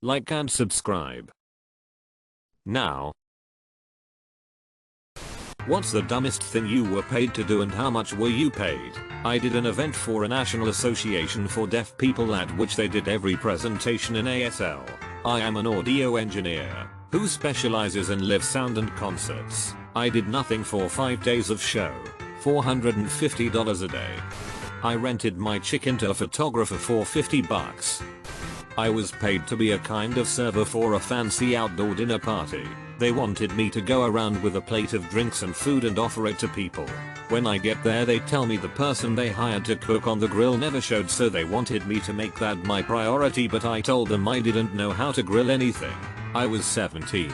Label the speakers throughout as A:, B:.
A: like and subscribe. Now. What's the dumbest thing you were paid to do and how much were you paid? I did an event for a National Association for Deaf People at which they did every presentation in ASL. I am an audio engineer who specializes in live sound and concerts. I did nothing for 5 days of show, $450 a day. I rented my chicken to a photographer for $50. I was paid to be a kind of server for a fancy outdoor dinner party. They wanted me to go around with a plate of drinks and food and offer it to people. When I get there they tell me the person they hired to cook on the grill never showed, so they wanted me to make that my priority, but I told them I didn't know how to grill anything. I was 17.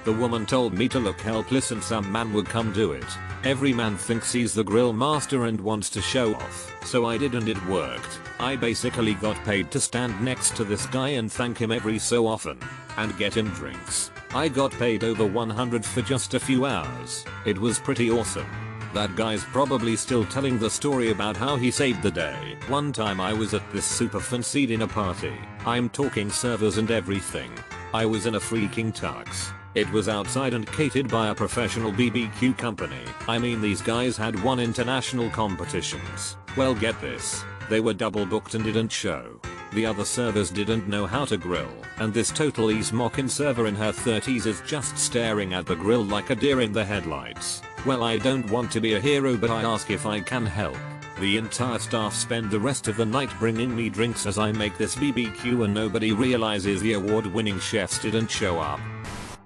A: The woman told me to look helpless and some man would come do it. Every man thinks he's the grill master and wants to show off. So I did and it worked. I basically got paid to stand next to this guy and thank him every so often. And get him drinks. I got paid over $100 for just a few hours. It was pretty awesome. That guy's probably still telling the story about how he saved the day. One time I was at this super fancy dinner party. I'm talking servers and everything. I was in a freaking tux. It was outside and catered by a professional BBQ company. I mean, these guys had won international competitions. Well, get this. They were double booked and didn't show. The other servers didn't know how to grill, and this totally smocking server in her 30s is just staring at the grill like a deer in the headlights. Well, I don't want to be a hero, but I ask if I can help. The entire staff spend the rest of the night bringing me drinks as I make this BBQ, and nobody realizes the award-winning chefs didn't show up.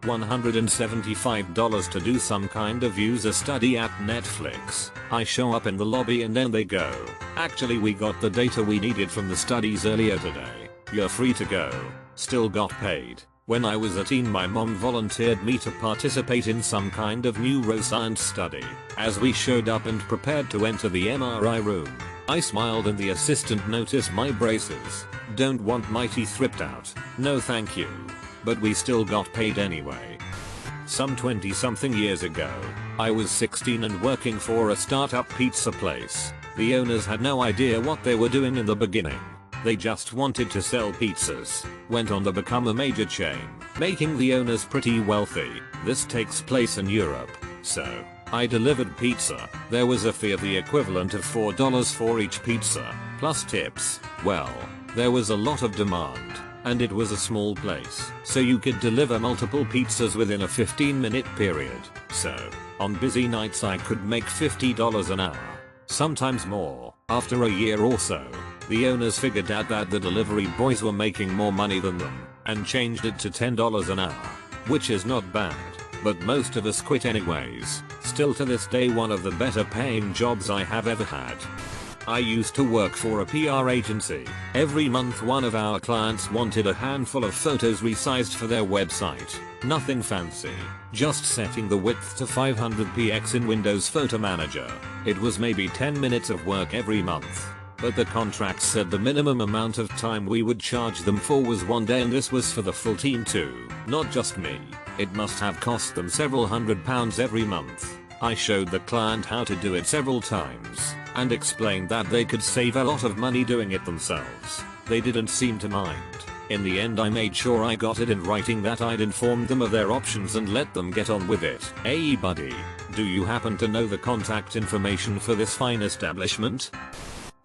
A: $175 to do some kind of user study at Netflix. I show up in the lobby and then they go, "Actually, we got the data we needed from the studies earlier today. You're free to go." Still got paid. When I was a teen, my mom volunteered me to participate in some kind of neuroscience study. As we showed up and prepared to enter the MRI room, I smiled and the assistant noticed my braces. "Don't want my teeth ripped out." "No thank you." But we still got paid anyway. Some 20 something years ago, I was 16 and working for a startup pizza place. The owners had no idea what they were doing in the beginning. They just wanted to sell pizzas. Went on to become a major chain, making the owners pretty wealthy. This takes place in Europe. So, I delivered pizza. There was a fee of the equivalent of $4 for each pizza, plus tips. Well, there was a lot of demand. And it was a small place, so you could deliver multiple pizzas within a 15-minute period. So, on busy nights I could make $50 an hour. Sometimes more. After a year or so, the owners figured out that the delivery boys were making more money than them, and changed it to $10 an hour. Which is not bad, but most of us quit anyways. Still to this day one of the better paying jobs I have ever had. I used to work for a PR agency. Every month one of our clients wanted a handful of photos resized for their website. Nothing fancy, just setting the width to 500px in Windows Photo Manager. It was maybe 10 minutes of work every month. But the contract said the minimum amount of time we would charge them for was 1 day, and this was for the full team too, not just me. It must have cost them several £100 every month. I showed the client how to do it several times, and explained that they could save a lot of money doing it themselves. They didn't seem to mind. In the end I made sure I got it in writing that I'd informed them of their options and let them get on with it. Hey buddy, do you happen to know the contact information for this fine establishment?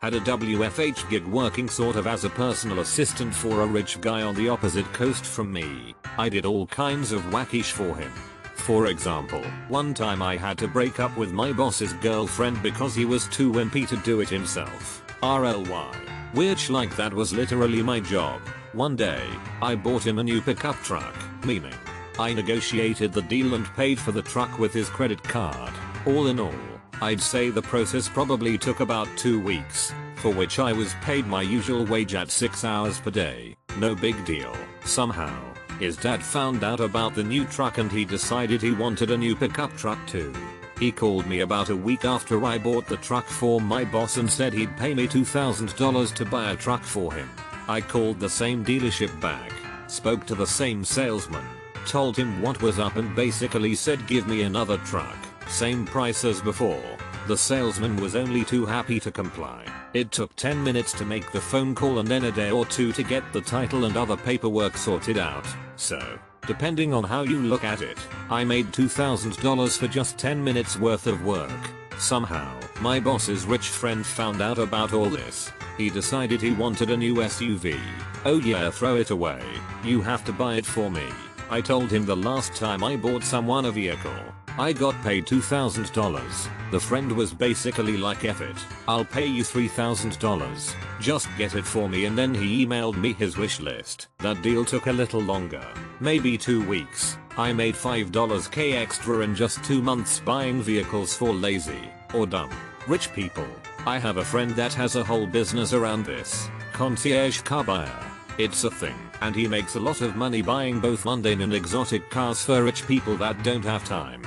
A: Had a WFH gig working sort of as a personal assistant for a rich guy on the opposite coast from me. I did all kinds of wackish for him. For example, one time I had to break up with my boss's girlfriend because he was too wimpy to do it himself. RLY. Which like that was literally my job. One day, I bought him a new pickup truck, meaning I negotiated the deal and paid for the truck with his credit card. All in all, I'd say the process probably took about 2 weeks, for which I was paid my usual wage at 6 hours per day. No big deal. Somehow, his dad found out about the new truck and he decided he wanted a new pickup truck too. He called me about a week after I bought the truck for my boss and said he'd pay me $2,000 to buy a truck for him. I called the same dealership back, spoke to the same salesman, told him what was up and basically said give me another truck, same price as before. The salesman was only too happy to comply. It took 10 minutes to make the phone call and then a day or two to get the title and other paperwork sorted out. So, depending on how you look at it, I made $2,000 for just 10 minutes worth of work. Somehow, my boss's rich friend found out about all this. He decided he wanted a new SUV. Oh yeah, throw it away. You have to buy it for me. I told him the last time I bought someone a vehicle, I got paid $2,000. The friend was basically like, F it, I'll pay you $3,000. Just get it for me, and then he emailed me his wish list. That deal took a little longer, maybe 2 weeks. I made $5k extra in just 2 months buying vehicles for lazy or dumb rich people. I have a friend that has a whole business around this. Concierge car buyer. It's a thing, and he makes a lot of money buying both mundane and exotic cars for rich people that don't have time.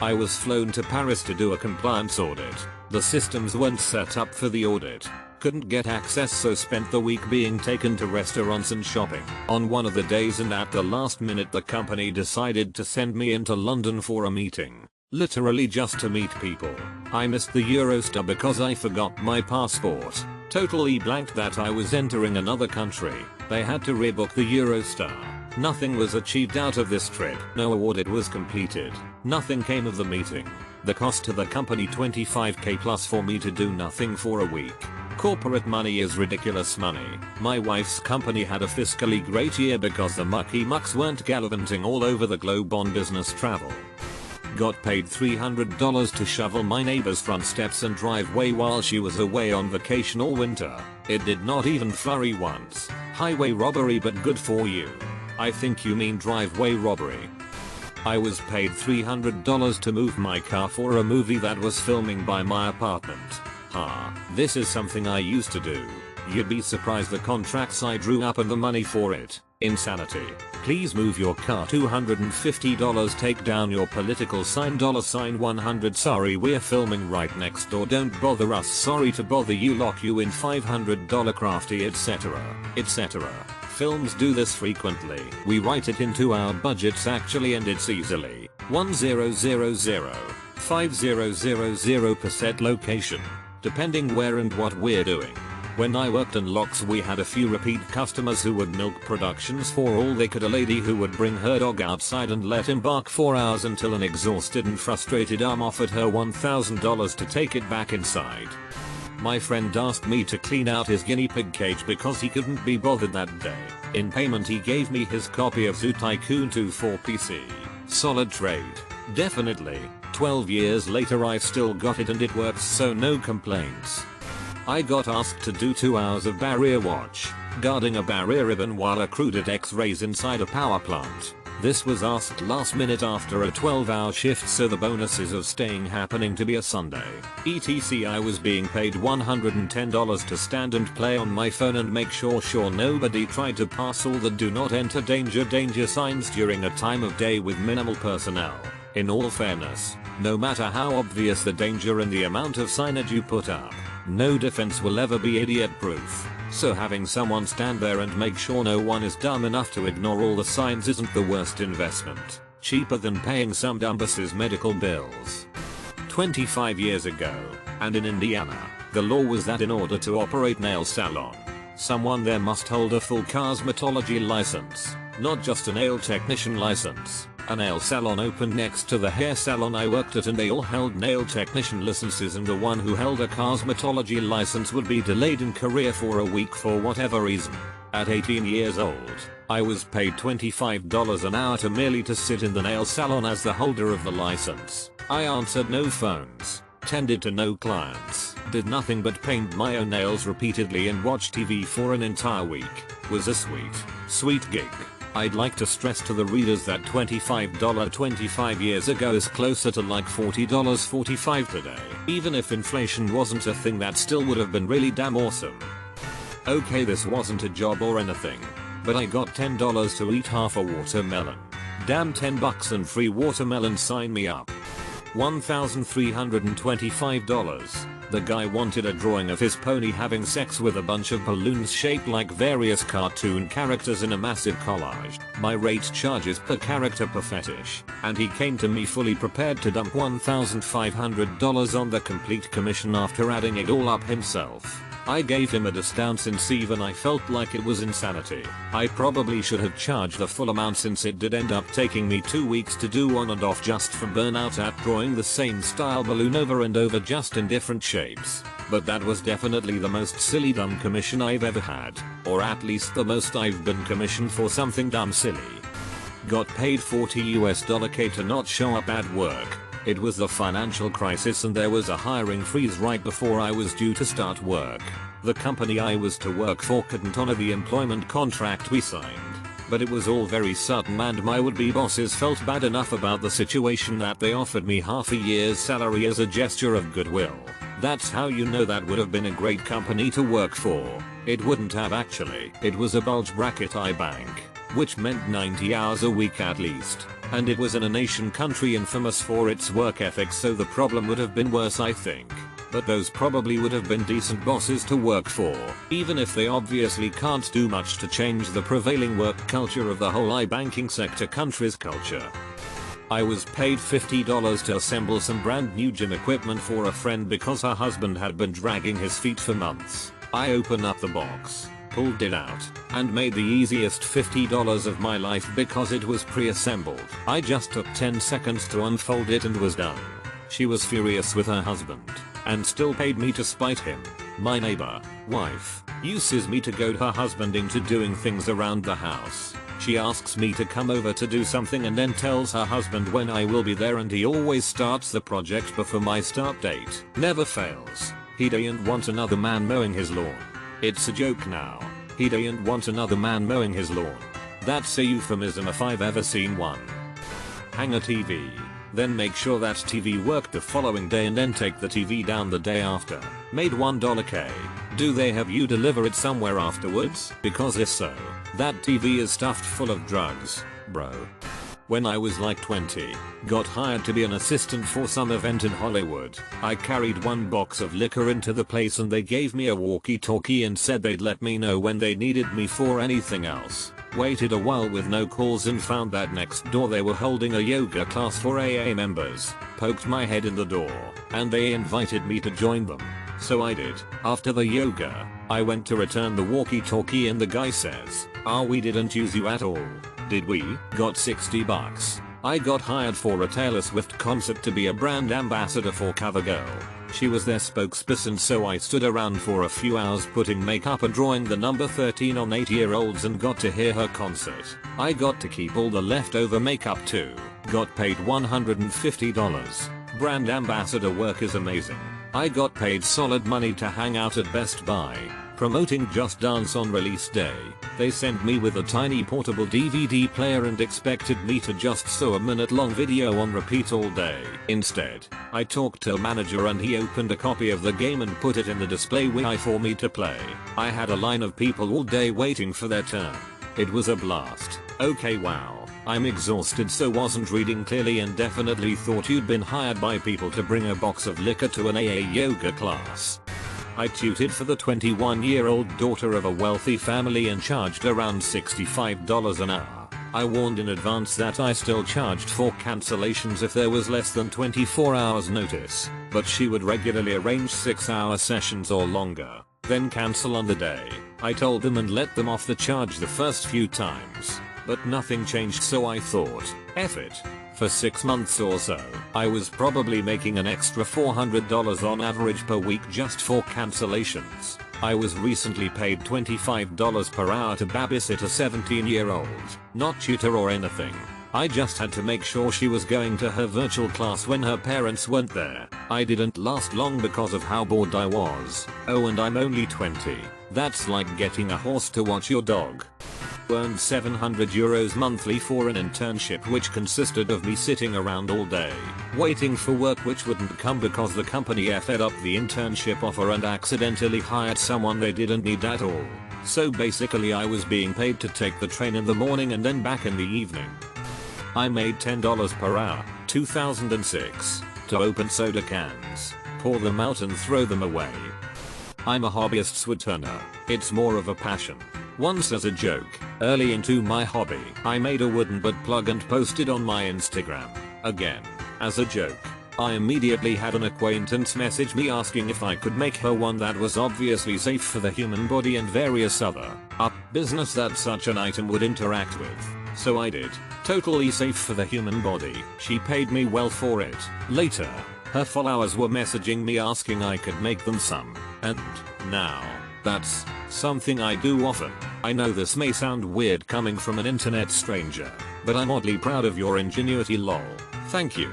A: I was flown to Paris to do a compliance audit. The systems weren't set up for the audit. Couldn't get access, so spent the week being taken to restaurants and shopping. On one of the days, and at the last minute, the company decided to send me into London for a meeting. Literally just to meet people. I missed the Eurostar because I forgot my passport. Totally blanked that I was entering another country. They had to rebook the Eurostar. Nothing was achieved out of this trip. No audit was completed. Nothing came of the meeting. The cost to the company $25k plus for me to do nothing for a week. Corporate money is ridiculous money. My wife's company had a fiscally great year because the mucky mucks weren't gallivanting all over the globe on business travel. Got paid $300 to shovel my neighbor's front steps and driveway while she was away on vacation all winter. It did not even flurry once. Highway robbery, but good for you. I think you mean driveway robbery. I was paid $300 to move my car for a movie that was filming by my apartment. This is something I used to do. You'd be surprised the contracts I drew up and the money for it. Insanity. Please move your car $250. Take down your political sign $100. Sorry, we're filming right next door. Don't bother us. Sorry to bother you. Lock you in $500. Crafty, etc. etc. Films do this frequently. We write it into our budgets actually, and it's easily 10005000% location, depending where and what we're doing. When I worked in locks, we had a few repeat customers who would milk productions for all they could. A lady who would bring her dog outside and let him bark for hours until an exhausted and frustrated arm offered her $1,000 to take it back inside. My friend asked me to clean out his guinea pig cage because he couldn't be bothered that day. In payment, he gave me his copy of Zoo Tycoon 2 for PC. Solid trade. Definitely. 12 years later I've still got it and it works, so no complaints. I got asked to do 2 hours of barrier watch, guarding a barrier ribbon while a crew did x-rays inside a power plant. This was asked last minute after a 12-hour shift, so the bonuses of staying happening to be a Sunday. ETC, I was being paid $110 to stand and play on my phone and make sure nobody tried to pass all the do not enter danger signs during a time of day with minimal personnel. In all fairness, no matter how obvious the danger and the amount of signage you put up, no defense will ever be idiot proof. So having someone stand there and make sure no one is dumb enough to ignore all the signs isn't the worst investment. Cheaper than paying some dumbass's medical bills. 25 years ago, and in Indiana, the law was that in order to operate nail salon, someone there must hold a full cosmetology license, not just a nail technician license. A nail salon opened next to the hair salon I worked at, and they all held nail technician licenses, and the one who held a cosmetology license would be delayed in career for a week for whatever reason. At 18 years old, I was paid $25 an hour to merely to sit in the nail salon as the holder of the license. I answered no phones, tended to no clients, did nothing but paint my own nails repeatedly and watch TV for an entire week. Was a sweet gig. I'd like to stress to the readers that $25 25 years ago is closer to like $40.45 today. Even if inflation wasn't a thing, that still would have been really damn awesome. Okay, this wasn't a job or anything, but I got $10 to eat half a watermelon. Damn, $10 and free watermelon, sign me up. $1,325. The guy wanted a drawing of his pony having sex with a bunch of balloons shaped like various cartoon characters in a massive collage. My rate charges per character per fetish, and he came to me fully prepared to dump $1,500 on the complete commission after adding it all up himself. I gave him a discount since even I felt like it was insanity. I probably should have charged the full amount since it did end up taking me 2 weeks to do on and off just from burnout at drawing the same style balloon over and over just in different shapes. But that was definitely the most silly dumb commission I've ever had, or at least the most I've been commissioned for something dumb silly. Got paid $40 to not show up at work. It was the financial crisis and there was a hiring freeze right before I was due to start work. The company I was to work for couldn't honor the employment contract we signed. But it was all very sudden and my would-be bosses felt bad enough about the situation that they offered me half a year's salary as a gesture of goodwill. That's how you know that would have been a great company to work for. It wouldn't have actually. It was a bulge bracket bank, which meant 90 hours a week at least. And it was in a nation country infamous for its work ethic, so the problem would have been worse I think. But those probably would have been decent bosses to work for, even if they obviously can't do much to change the prevailing work culture of the whole iBanking sector country's culture. I was paid $50 to assemble some brand new gym equipment for a friend because her husband had been dragging his feet for months. I opened up the box, pulled it out, and made the easiest $50 of my life because it was pre-assembled. I just took 10 seconds to unfold it and was done. She was furious with her husband, and still paid me to spite him. My neighbor, wife, uses me to goad her husband into doing things around the house. She asks me to come over to do something and then tells her husband when I will be there, and he always starts the project before my start date. Never fails. He doesn't want another man mowing his lawn. It's a joke now. He doesn't want another man mowing his lawn. That's a euphemism if I've ever seen one. Hang a TV. Then make sure that TV worked the following day and then take the TV down the day after. Made $1K. Do they have you deliver it somewhere afterwards? Because if so, that TV is stuffed full of drugs, bro. When I was like 20, got hired to be an assistant for some event in Hollywood. I carried one box of liquor into the place and they gave me a walkie-talkie and said they'd let me know when they needed me for anything else. Waited a while with no calls and found that next door they were holding a yoga class for AA members. Poked my head in the door, and they invited me to join them. So I did. After the yoga, I went to return the walkie-talkie and the guy says, we didn't use you at all. Did we? Got $60. I got hired for a Taylor Swift concert to be a brand ambassador for CoverGirl. She was their spokesperson, so I stood around for a few hours putting makeup and drawing the number 13 on 8-year-olds and got to hear her concert. I got to keep all the leftover makeup too. Got paid $150. Brand ambassador work is amazing. I got paid solid money to hang out at Best Buy, promoting Just Dance on release day. They sent me with a tiny portable DVD player and expected me to just sew a minute-long video on repeat all day. Instead, I talked to a manager and he opened a copy of the game and put it in the display window for me to play. I had a line of people all day waiting for their turn. It was a blast. Okay, wow. I'm exhausted, so wasn't reading clearly and definitely thought you'd been hired by people to bring a box of liquor to an AA yoga class. I tutored for the 21-year-old daughter of a wealthy family and charged around $65 an hour. I warned in advance that I still charged for cancellations if there was less than 24 hours notice, but she would regularly arrange 6-hour sessions or longer, then cancel on the day. I told them and let them off the charge the first few times, but nothing changed, so I thought, F it. For 6 months or so, I was probably making an extra $400 on average per week just for cancellations. I was recently paid $25 per hour to babysit a 17-year-old, not tutor or anything. I just had to make sure she was going to her virtual class when her parents weren't there. I didn't last long because of how bored I was. Oh, and I'm only 20. That's like getting a horse to watch your dog. Earned €700 monthly for an internship which consisted of me sitting around all day, waiting for work which wouldn't come because the company effed up the internship offer and accidentally hired someone they didn't need at all. So basically I was being paid to take the train in the morning and then back in the evening. I made $10 per hour, 2006. to open soda cans, pour them out and throw them away. I'm a hobbyist woodturner. It's more of a passion. Once as a joke, early into my hobby, I made a wooden butt plug and posted on my Instagram. Again, as a joke, I immediately had an acquaintance message me asking if I could make her one that was obviously safe for the human body and various other business that such an item would interact with. So I did. Totally safe for the human body. She paid me well for it. Later, her followers were messaging me asking I could make them some. And now, that's something I do often. I know this may sound weird coming from an internet stranger, but I'm oddly proud of your ingenuity, lol. Thank you.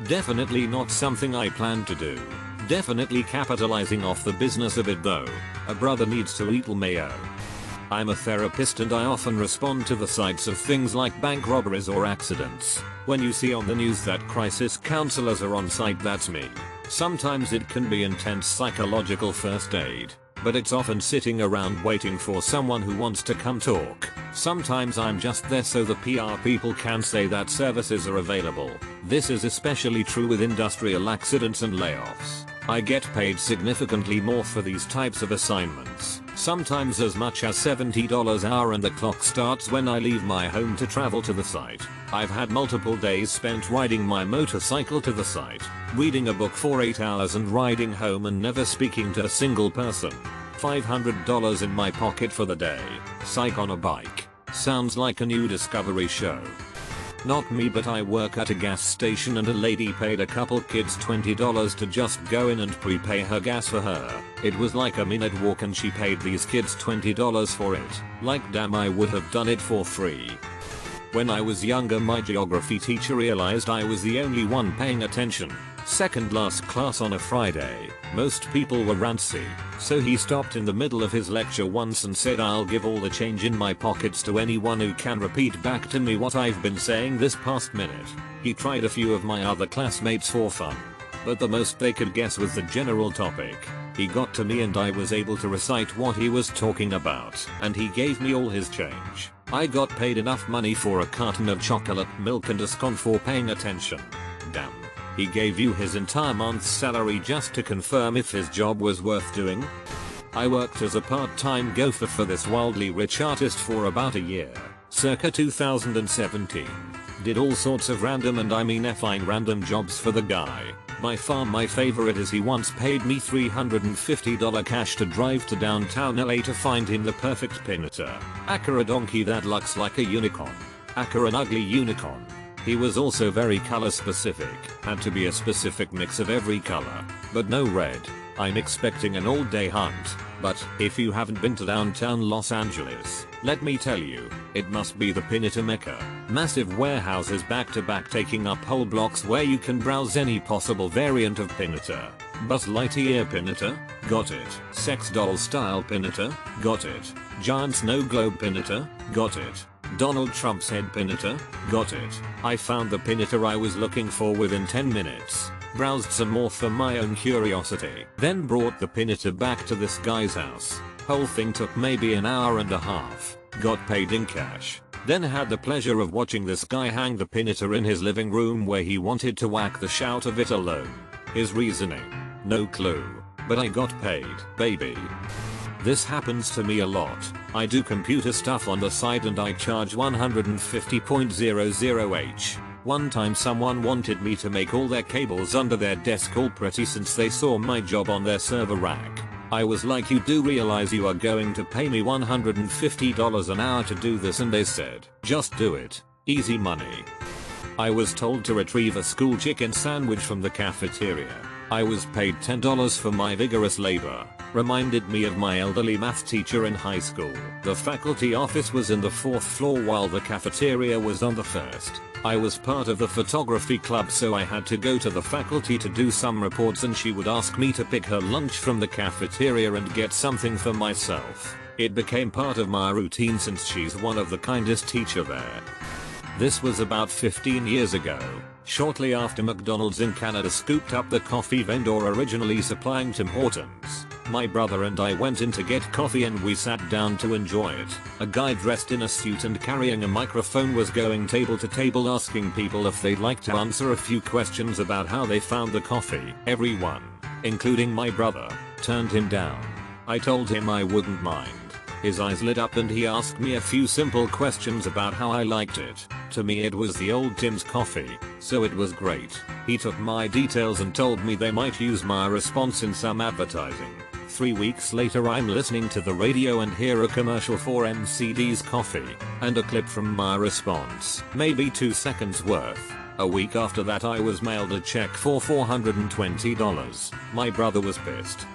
A: Definitely not something I plan to do. Definitely capitalizing off the business of it though. A brother needs to eat mayo. I'm a therapist and I often respond to the sights of things like bank robberies or accidents. When you see on the news that crisis counselors are on site, that's me. Sometimes it can be intense psychological first aid, but it's often sitting around waiting for someone who wants to come talk. Sometimes I'm just there so the PR people can say that services are available. This is especially true with industrial accidents and layoffs. I get paid significantly more for these types of assignments, sometimes as much as $70 an hour, and the clock starts when I leave my home to travel to the site. I've had multiple days spent riding my motorcycle to the site, reading a book for 8 hours and riding home and never speaking to a single person. $500 in my pocket for the day. Psych, on a bike. Sounds like a new Discovery show. Not me, but I work at a gas station and a lady paid a couple kids $20 to just go in and prepay her gas for her. It was like a minute walk and she paid these kids $20 for it. Like damn, I would have done it for free. When I was younger, my geography teacher realized I was the only one paying attention. Second last class on a Friday. Most people were rancy, so he stopped in the middle of his lecture once and said, "I'll give all the change in my pockets to anyone who can repeat back to me what I've been saying this past minute." He tried a few of my other classmates for fun, but the most they could guess was the general topic. He got to me and I was able to recite what he was talking about, and he gave me all his change. I got paid enough money for a carton of chocolate milk and a scone for paying attention. Damn. He gave you his entire month's salary just to confirm if his job was worth doing? I worked as a part-time gopher for this wildly rich artist for about a year, circa 2017. Did all sorts of random, and I mean effing random, jobs for the guy. By far my favorite is he once paid me $350 cash to drive to downtown LA to find him the perfect Pinata. Acura donkey that looks like a unicorn. Acura an ugly unicorn. He was also very color specific, had to be a specific mix of every color, but no red. I'm expecting an all-day hunt, but if you haven't been to downtown Los Angeles, let me tell you, it must be the Pinata Mecca. Massive warehouses back to back taking up whole blocks where you can browse any possible variant of Pinata. Buzz Lightyear Pinata? Got it. Sex doll style Pinata? Got it. Giant snow globe Pinata? Got it. Donald Trump's head Pinata? Got it. I found the Pinata I was looking for within 10 minutes. Browsed some more for my own curiosity. Then brought the Pinata back to this guy's house. Whole thing took maybe an hour and a half. Got paid in cash. Then had the pleasure of watching this guy hang the Pinata in his living room where he wanted to whack the shit out of it alone. His reasoning? No clue. But I got paid, baby. This happens to me a lot. I do computer stuff on the side and I charge 150.00h. One time someone wanted me to make all their cables under their desk all pretty since they saw my job on their server rack. I was like, "You do realize you are going to pay me $150 an hour to do this?" And they said, "Just do it. Easy money." I was told to retrieve a school chicken sandwich from the cafeteria. I was paid $10 for my vigorous labor. Reminded me of my elderly math teacher in high school. The faculty office was in the 4th floor while the cafeteria was on the 1st. I was part of the photography club, so I had to go to the faculty to do some reports, and she would ask me to pick her lunch from the cafeteria and get something for myself. It became part of my routine since she's one of the kindest teacher there. This was about 15 years ago, shortly after McDonald's in Canada scooped up the coffee vendor originally supplying Tim Hortons. My brother and I went in to get coffee and we sat down to enjoy it. A guy dressed in a suit and carrying a microphone was going table to table asking people if they'd like to answer a few questions about how they found the coffee. Everyone, including my brother, turned him down. I told him I wouldn't mind. His eyes lit up and he asked me a few simple questions about how I liked it. To me it was the old Tim's coffee, so it was great. He took my details and told me they might use my response in some advertising. 3 weeks later I'm listening to the radio and hear a commercial for MCD's coffee, and a clip from my response. Maybe 2 seconds worth. A week after that I was mailed a check for $420. My brother was pissed.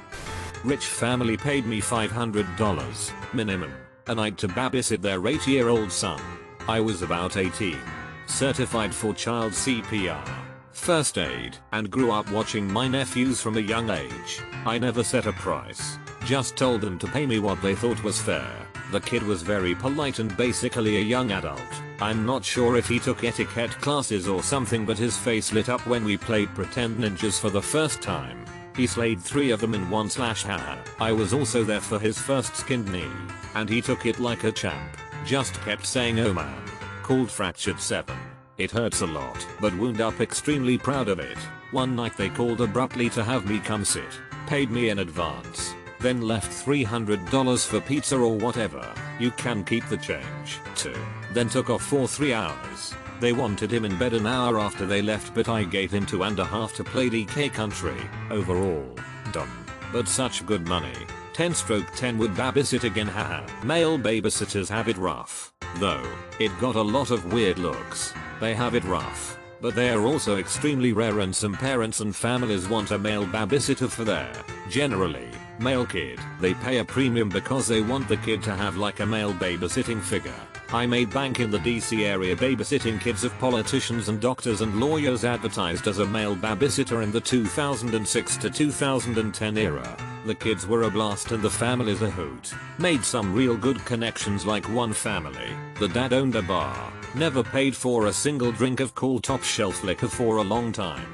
A: Rich family paid me $500 minimum a night to babysit their 8-year-old son. I was about 18. Certified for child CPR, first aid, and grew up watching my nephews from a young age. I never set a price, just told them to pay me what they thought was fair. The kid was very polite and basically a young adult. I'm not sure if he took etiquette classes or something, but his face lit up when we played pretend ninjas for the first time. He slayed 3 of them in one slash haha. I was also there for his first skinned knee, and he took it like a champ. Just kept saying oh man. Called fractured 7. It hurts a lot, but wound up extremely proud of it. One night they called abruptly to have me come sit, paid me in advance, then left $300 for pizza or whatever. You can keep the change too. Then took off for 3 hours. They wanted him in bed an hour after they left, but I gave him 2.5 to play DK country. Overall, dumb, but such good money. 10/10 would babysit again haha. Male babysitters have it rough, though. It got a lot of weird looks. They have it rough, but they are also extremely rare, and some parents and families want a male babysitter for their, generally, male kid. They pay a premium because they want the kid to have like a male babysitting figure. I made bank in the DC area babysitting kids of politicians and doctors and lawyers, advertised as a male babysitter in the 2006 to 2010 era. The kids were a blast and the families a hoot. Made some real good connections, like one family. The dad owned a bar, never paid for a single drink of cool top shelf liquor for a long time.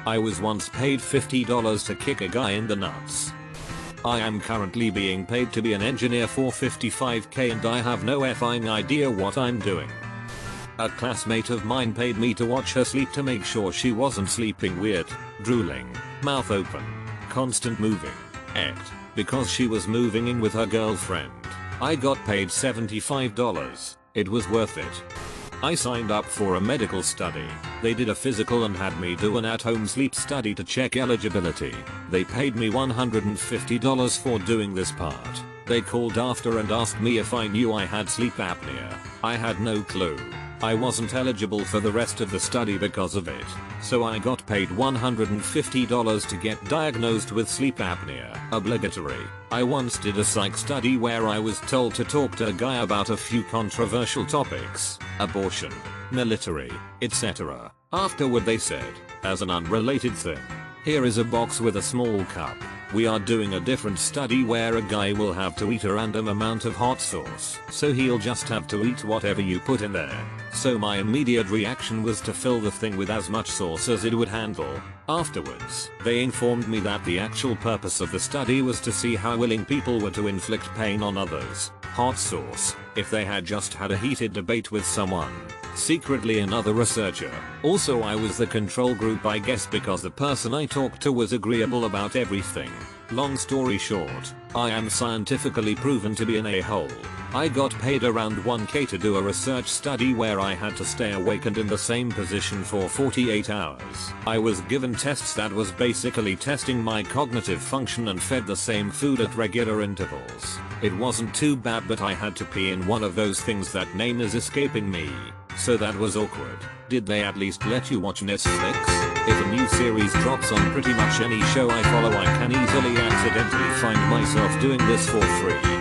A: I was once paid $50 to kick a guy in the nuts. I am currently being paid to be an engineer for $55k and I have no effing idea what I'm doing. A classmate of mine paid me to watch her sleep to make sure she wasn't sleeping weird, drooling, mouth open, constant moving, because she was moving in with her girlfriend. I got paid $75. It was worth it. I signed up for a medical study. They did a physical and had me do an at-home sleep study to check eligibility. They paid me $150 for doing this part. They called after and asked me if I knew I had sleep apnea. I had no clue. I wasn't eligible for the rest of the study because of it, so I got paid $150 to get diagnosed with sleep apnea. Obligatory. I once did a psych study where I was told to talk to a guy about a few controversial topics, abortion, military, etc. Afterward they said, as an unrelated thing, here is a box with a small cup. We are doing a different study where a guy will have to eat a random amount of hot sauce, so he'll just have to eat whatever you put in there. So my immediate reaction was to fill the thing with as much sauce as it would handle. Afterwards, they informed me that the actual purpose of the study was to see how willing people were to inflict pain on others. Hot sauce, if they had just had a heated debate with someone. Secretly another researcher. Also I was the control group, I guess, because the person I talked to was agreeable about everything. Long story short, I am scientifically proven to be an a-hole. I got paid around $1k to do a research study where I had to stay awake and in the same position for 48 hours. I was given tests that was basically testing my cognitive function and fed the same food at regular intervals. It wasn't too bad, but I had to pee in one of those things that name is escaping me. So that was awkward. Did they at least let you watch Netflix? If a new series drops on pretty much any show I follow, I can easily accidentally find myself doing this for free.